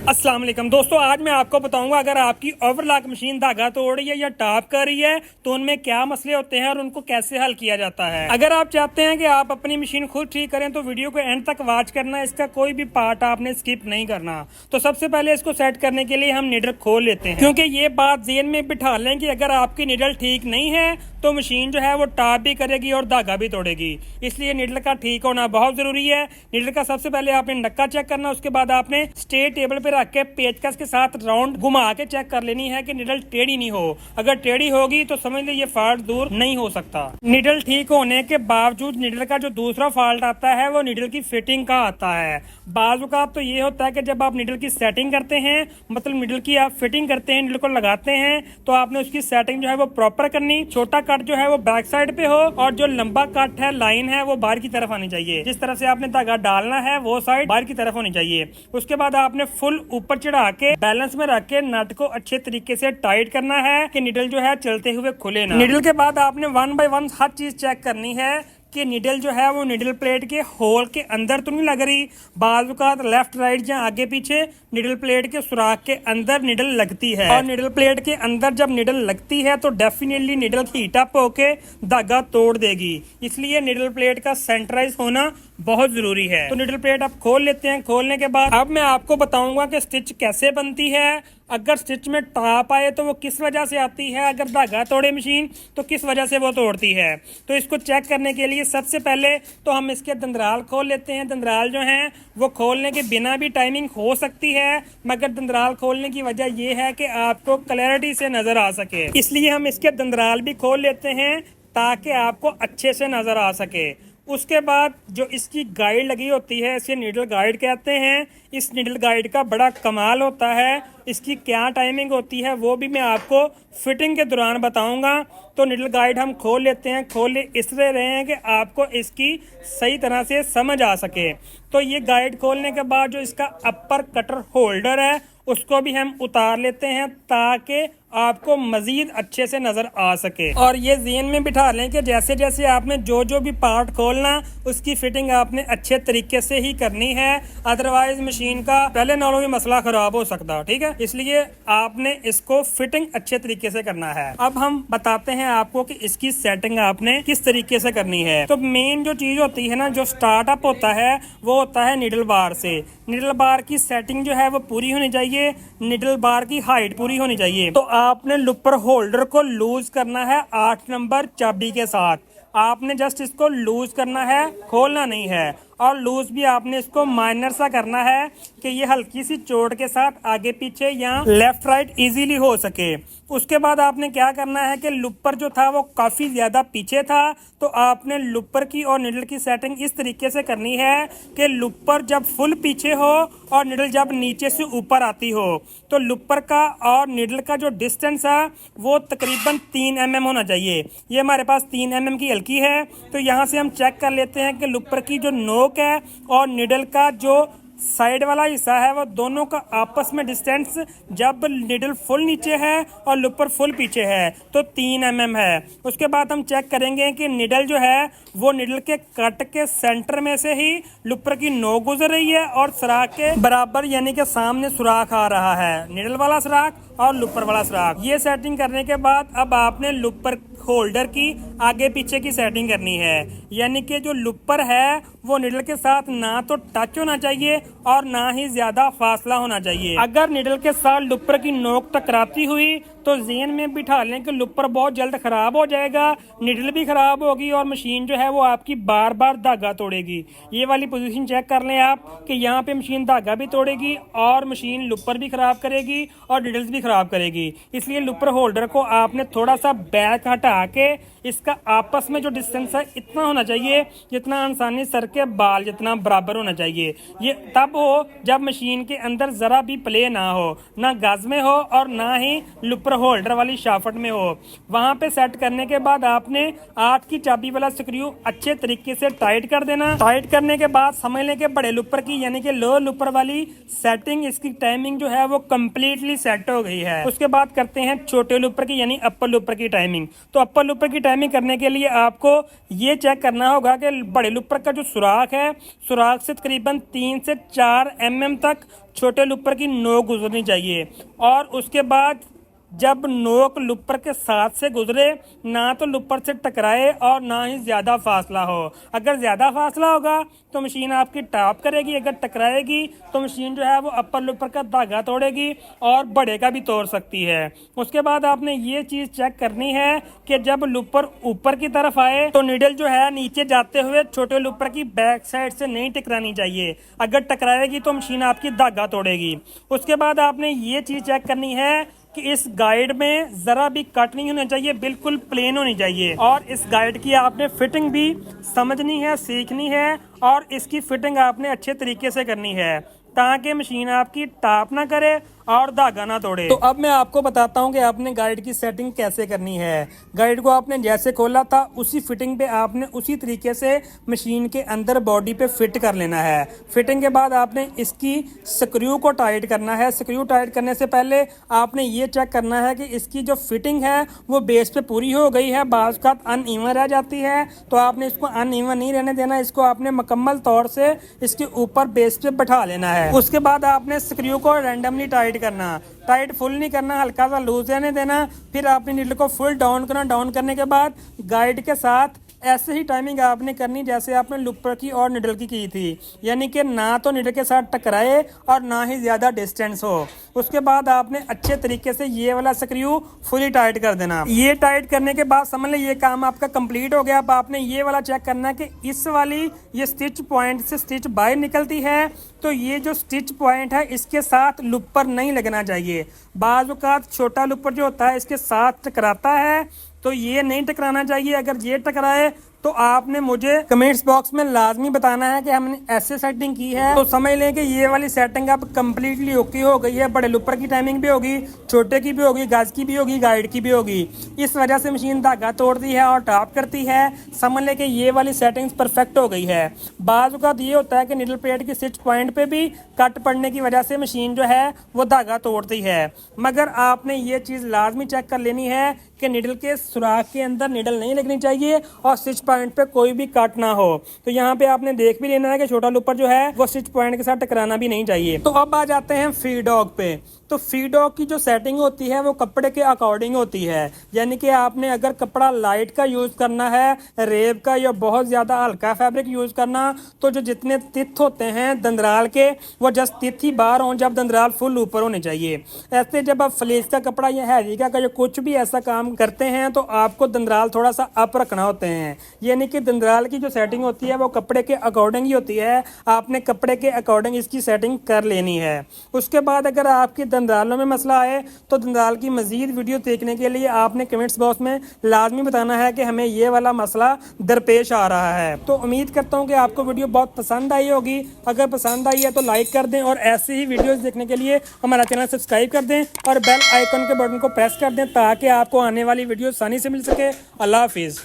अस्सलाम वालेकुम दोस्तों, आज मैं आपको बताऊंगा अगर आपकी ओवरलॉक मशीन धागा तोड़ रही है या टॉप कर रही है तो उनमें क्या मसले होते हैं और उनको कैसे हल किया जाता है। अगर आप चाहते हैं कि आप अपनी मशीन खुद ठीक करें तो वीडियो को एंड तक वॉच करना, इसका कोई भी पार्ट आपने स्किप नहीं करना। तो सबसे पहले इसको सेट करने के लिए हम निडल खोल लेते हैं, क्योंकि ये बात ज़हन में बिठा लें कि अगर आपकी निडल ठीक नहीं है तो मशीन जो है वो टॉप भी करेगी और धागा भी तोड़ेगी। इसलिए निडल का ठीक होना बहुत जरूरी है। निडल का सबसे पहले आपने नक्का चेक करना, उसके बाद आपने स्ट्रेट टेबल पे रख के पेचकस के साथ राउंड घुमा के चेक कर लेनी है कि निडल टेढ़ी नहीं हो। अगर टेढ़ी होगी तो समझ लो ये फॉल्ट दूर नहीं हो सकता। निडल ठीक होने के बावजूद निडल का जो दूसरा फॉल्ट आता है वो निडल की फिटिंग का आता है। बाज़ औक़ात तो ये होता है कि जब आप निडल की सेटिंग करते हैं, मतलब निडल की आप फिटिंग करते हैं, निडल को लगाते हैं, तो आपने उसकी सेटिंग जो है वो प्रॉपर करनी। छोटा कट जो है वो बैक साइड पे हो और जो लंबा कट है, लाइन है, वो बाहर की तरफ आनी चाहिए। जिस तरफ से आपने धागा डालना है वो साइड बाहर की तरफ होनी चाहिए। उसके बाद आपने फुल ऊपर चढ़ा के बैलेंस में रख के नट को अच्छे तरीके से टाइट करना है कि निडल जो है चलते हुए खुले ना। निडल के बाद आपने 1 बाय 1 हर चीज चेक करनी है कि निडल जो है वो निडल प्लेट के होल के अंदर तो नहीं लग रही। बाज़ औक़ात लेफ्ट राइट या आगे पीछे निडल प्लेट के सुराख के अंदर निडल लगती है, और निडल प्लेट के अंदर जब निडल लगती है तो डेफिनेटली निडल हीट अप होके धागा तोड़ देगी। इसलिए निडल प्लेट का सेंटराइज होना बहुत जरूरी है। तो निडल प्लेट आप खोल लेते हैं। खोलने के बाद अब मैं आपको बताऊंगा कि स्टिच कैसे बनती है। अगर स्टिच में टाप आए तो वो किस वजह से आती है, अगर धागा तोड़े मशीन तो किस वजह से वो तोड़ती है। तो इसको चेक करने के लिए सबसे पहले तो हम इसके दंदराल खोल लेते हैं। दंदराल जो हैं वो खोलने के बिना भी टाइमिंग हो सकती है, मगर दंदराल खोलने की वजह ये है कि आपको क्लैरिटी से नजर आ सके, इसलिए हम इसके दंदराल भी खोल लेते हैं ताकि आपको अच्छे से नजर आ सके। उसके बाद जो इसकी गाइड लगी होती है, इसे निडल गाइड कहते हैं। इस निडल गाइड का बड़ा कमाल होता है। इसकी क्या टाइमिंग होती है वो भी मैं आपको फिटिंग के दौरान बताऊंगा। तो निडल गाइड हम खोल लेते हैं। खोले इसलिए रहे हैं कि आपको इसकी सही तरह से समझ आ सके। तो ये गाइड खोलने के बाद जो इसका अपर कटर होल्डर है उसको भी हम उतार लेते हैं ताकि आपको मजीद अच्छे से नजर आ सके। और ये ज़हन में बिठा लें कि जैसे जैसे आपने जो जो भी पार्ट खोलना उसकी फिटिंग आपने अच्छे तरीके से ही करनी है, अदरवाइज मशीन का पहले नालों भी मसला खराब हो सकता है। ठीक है, इसलिए आपने इसको फिटिंग अच्छे तरीके से करना है। अब हम बताते हैं आपको कि इसकी सेटिंग आपने किस तरीके से करनी है। तो मेन जो चीज होती है ना, जो स्टार्टअप होता है वो होता है निडल बार से। निडल बार की सेटिंग जो है वो पूरी होनी चाहिए, निडल बार की हाइट पूरी होनी चाहिए। तो आपने लुपर होल्डर को लूज करना है 8 नंबर चाबी के साथ। आपने जस्ट इसको लूज करना है, खोलना नहीं है। और लूज भी आपने इसको माइनर सा करना है कि ये हल्की सी चोट के साथ आगे पीछे या लेफ्ट राइट इजीली हो सके। उसके बाद आपने क्या करना है कि लुपर जो था वो काफी ज्यादा पीछे था, तो आपने लुपर की और निडल की सेटिंग इस तरीके से करनी है कि लुपर जब फुल पीछे हो और निडल जब नीचे से ऊपर आती हो। तो लुपर का और निडल का जो डिस्टेंस है वो तकरीबन 3 mm होना चाहिए। ये हमारे पास 3 mm की हल्की है। तो यहाँ से हम चेक कर लेते हैं कि लुपर की जो नोक है और निडल का जो साइड वाला हिस्सा है वो दोनों का आपस में डिस्टेंस जब निडल फुल नीचे है और लुपर फुल पीछे है तो 3 mm है। उसके बाद हम चेक करेंगे कि निडल जो है वो निडल के कट के सेंटर में से ही लुपर की नोक गुजर रही है और सुराख के बराबर यानी कि सामने सुराख आ रहा है, निडल वाला सुराख और लुपर वाला सुराख। ये सेटिंग करने के बाद अब आपने लुपर होल्डर की आगे पीछे की सेटिंग करनी है, यानी कि जो लुपर है वो निडल के साथ ना तो टच होना चाहिए और ना ही ज्यादा फासला होना चाहिए। अगर निडल के साथ लुपर की नोक टकराती हुई तो ज़हन में बिठा लें कि लुपर बहुत जल्द खराब हो जाएगा, निडल भी खराब होगी और मशीन जो है वो आपकी बार बार धागा तोड़ेगी। ये वाली पोजीशन चेक कर लें आप कि यहाँ पे मशीन धागा भी तोड़ेगी और मशीन लुपर भी खराब करेगी और निडल्स भी खराब करेगी। इसलिए लुपर होल्डर को आपने थोड़ा सा बैक हटा के इसका आपस में जो डिस्टेंस है इतना होना चाहिए जितना इंसानी सर के बाल जितना बराबर होना चाहिए। ये तब हो जब मशीन के अंदर जरा भी प्ले ना हो, ना गज में हो और ना ही लुपर होल्डर वाली शाफ्ट में हो। वहां पे सेट करने के बाद आपने 8 की चाबी वाला स्क्रू अच्छे तरीके से टाइट कर देना। टाइट करने के बाद समझ लें कि बड़े लुपर की यानी कि लो लुपर वाली सेटिंग, इसकी टाइमिंग जो है वो कम्प्लीटली सेट हो गई है। उसके बाद करते हैं छोटे लुपर की यानी अपर लुपर की टाइमिंग। तो अपर लुपर की टाइमिंग करने के लिए आपको ये चेक करना होगा कि बड़े लुपर का जो सुराख है, सुराख से तकरीबन 3 से 4 mm तक छोटे लुपर की नोक गुजरनी चाहिए। और उसके बाद जब नोक लुपर के साथ से गुजरे, ना तो लुपर से टकराए और ना ही ज़्यादा फासला हो। अगर ज़्यादा फासला होगा तो मशीन आपकी टॉप करेगी, अगर टकराएगी तो मशीन जो है वो अपर लुपर का धागा तोड़ेगी और बड़े का भी तोड़ सकती है। उसके बाद आपने ये चीज़ चेक करनी है कि जब लुपर ऊपर की तरफ आए तो निडल जो है नीचे जाते हुए छोटे लुपर की बैक साइड से नहीं टकरानी चाहिए, अगर टकराएगी तो मशीन आपकी धागा तोड़ेगी। उसके बाद आपने ये चीज़ चेक करनी है कि इस गाइड में जरा भी कट नहीं होना चाहिए, बिल्कुल प्लेन होनी चाहिए। और इस गाइड की आपने फिटिंग भी समझनी है, सीखनी है और इसकी फिटिंग आपने अच्छे तरीके से करनी है ताकि मशीन आपकी टॉप ना करे और धागा ना तोड़े। तो अब मैं आपको बताता हूँ कि आपने गाइड की सेटिंग कैसे करनी है। गाइड को आपने जैसे खोला था उसी फिटिंग पे आपने उसी तरीके से मशीन के अंदर बॉडी पे फिट कर लेना है। फिटिंग के बाद आपने इसकी स्क्रू को टाइट करना है। स्क्रू टाइट करने से पहले आपने ये चेक करना है कि इसकी जो फिटिंग है वो बेस पे पूरी हो गई है। बाज़ का अनइवन रह जाती है तो आपने इसको अनइवन नहीं रहने देना, इसको आपने मुकम्मल तौर से इसके ऊपर बेस पे बैठा लेना है। उसके बाद आपने स्क्रू को रैंडमली टाइट करना, टाइट फुल नहीं करना, हल्का सा लूज रहने देना। फिर आपने नीडल को फुल डाउन करना। डाउन करने के बाद गाइड के साथ ऐसे ही टाइमिंग आपने करनी जैसे आपने लुपर की और निडल की थी, यानी कि ना तो निडल के साथ टकराए और ना ही ज़्यादा डिस्टेंस हो। उसके बाद आपने अच्छे तरीके से ये वाला स्क्रू फुली टाइट कर देना। ये टाइट करने के बाद समझ लें ये काम आपका कंप्लीट हो गया। अब आपने ये वाला चेक करना है कि इस वाली ये स्टिच पॉइंट से स्टिच बाहर निकलती है तो ये जो स्टिच पॉइंट है इसके साथ लुपर नहीं लगना चाहिए। बाज़ औक़ात छोटा लुपर जो होता है इसके साथ टकराता है तो ये नहीं टकराना चाहिए। अगर ये टकराए तो आपने मुझे कमेंट्स बॉक्स में लाजमी बताना है कि हमने ऐसे सेटिंग की है। तो समझ लें कि ये वाली सेटिंग अब कम्प्लीटली ओके हो गई है। बड़े लुपर की टाइमिंग भी होगी, छोटे की भी होगी, गज की भी होगी, गाइड की भी होगी। इस वजह से मशीन धागा तोड़ती है और टॉप करती है। समझ लें कि ये वाली सेटिंग्स परफेक्ट हो गई है। बाज़ औक़ात ये होता है कि निडल प्लेट की स्टिच पॉइंट पे भी कट पड़ने की वजह से मशीन जो है वो धागा तोड़ती है, मगर आपने ये चीज़ लाजमी चेक कर लेनी है कि निडल के सुराख के अंदर निडल नहीं लगनी चाहिए और स्टिच पॉइंट पे कोई भी कट ना हो। तो यहाँ पे आपने देख भी लेना है कि छोटा लुपर जो है वो स्टिच पॉइंट के साथ टकराना भी नहीं चाहिए। तो अब आ जाते हैं फीड डॉग पे। तो फीड डॉग की जो सेटिंग होती है वो कपड़े के अकॉर्डिंग होती है, यानी कि आपने अगर कपड़ा लाइट का यूज़ करना है, रेब का या बहुत ज़्यादा हल्का फैब्रिक यूज़ करना, तो जो जितने तिथ होते हैं दंदराल के वो जस्ट तिथ ही बाहर हों, जब दंदराल फुल ऊपर होने चाहिए। ऐसे जब आप फ्लेस का कपड़ा या हैवी का या कुछ भी ऐसा काम करते हैं तो आपको दंदराल थोड़ा सा अप रखना होते हैं, यानी कि दंदराल की जो सेटिंग होती है वो कपड़े के अकॉर्डिंग ही होती है। आपने कपड़े के अकॉर्डिंग इसकी सेटिंग कर लेनी है। उसके बाद अगर आपकी दंदरालों में मसला आए तो दंदराल की मजीद वीडियो देखने के लिए आपने कमेंट्स बॉक्स में लाजमी बताना है कि हमें ये वाला मसला दरपेश आ रहा है। तो उम्मीद करता हूँ कि आपको वीडियो बहुत पसंद आई होगी। अगर पसंद आई है तो लाइक कर दें और ऐसे ही वीडियोस देखने के लिए हमारा चैनल सब्सक्राइब कर दें और बेल आइकन के बटन को प्रेस कर दें ताकि आपको आने वाली वीडियो आसानी से मिल सके। अल्लाह हाफिज़।